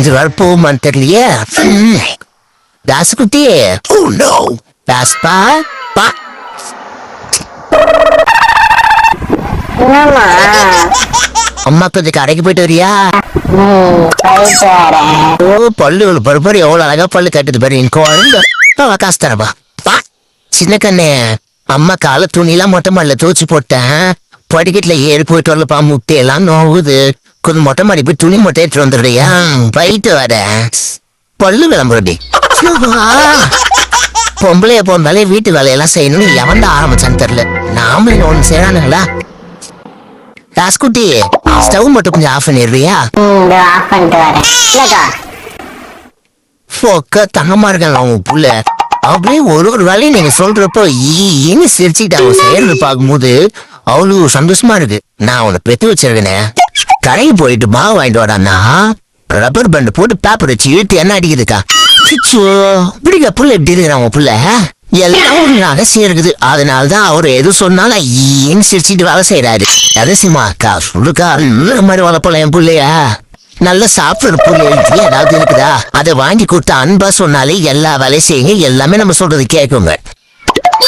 இது வர போகுமான்னு தெரியலையே. தாசுக்குட்டி. Oh no. தாஸ்பா பா. அம்மா கொஞ்சம் கடைக்கு போயிட்டு வரியா? பல்லு பருப்பரு எவ்வளவு அழகா பல்லு கட்டுது பாரு. குழந்தை காசு தரப்பா. பா சின்ன கண்ணே, அம்மா கால துணிலாம் மொட்டை மாடில துவச்சு போட்டேன். படிக்கட்டுல ஏறி போயிட்டு வரலப்பா. முட்டையெல்லாம் நோவுது. கொஞ்சம் மொட்டை மாடி போய் துணி மொட்டை எடுத்துட்டு வந்துடுறியா? போயிட்டு வர பல்லு விளம்புறடி. பொம்பளைய போனாலே வீட்டு வேலையெல்லாம் செய்யணும்னு எவன்டா ஆரம்பிச்சான்னு தெரியல. நாமளும் ஒண்ணு செய்யறானுங்களா? ராஸ்குட்டி, ஸ்டவ் மட்டும் கொஞ்சம் ஆஃப் பண்ணிடுறியா? தங்கமா இருக்காங்க அவங்க புள்ள. அப்படியே ஒரு வேலையும் நீங்க சொல்றப்போ ஈன்னு சிரிச்சுக்கிட்டு அவங்க செய்யறது பார்க்கும்போது அவ்வளவு சந்தோஷமா இருக்கு. நான் உன்னை பெத்து வச்சிருக்கேனே. கடைக்கு போயிட்டு மாவு வாங்கிட்டு வரான்னா ரப்பர் பேண்ட் போட்டு பேப்பர் வச்சு இழுத்து என்ன அடிக்குதுக்கா? இப்படிங்க புள்ள எப்படி இருக்கிறான் உங்க புள்ள? எல்லாம் ஒரு ரகசியம் இருக்குது. அதனாலதான் அவர் எது சொன்னாலும் ஈன்னு சிரிச்சுட்டு வேலை செய்யறாரு. ரகசியமா அக்கா சொல்லுக்கா. இந்த மாதிரி வளர்ப்பல என் புள்ளையா நல்லா சாப்பிடுற புள்ள ஏதாவது இருக்குதா? அதை வாங்கி கொடுத்த அன்பா சொன்னாலே எல்லா வேலையும் செய்யுங்க. எல்லாமே நம்ம சொல்றது கேட்குங்க.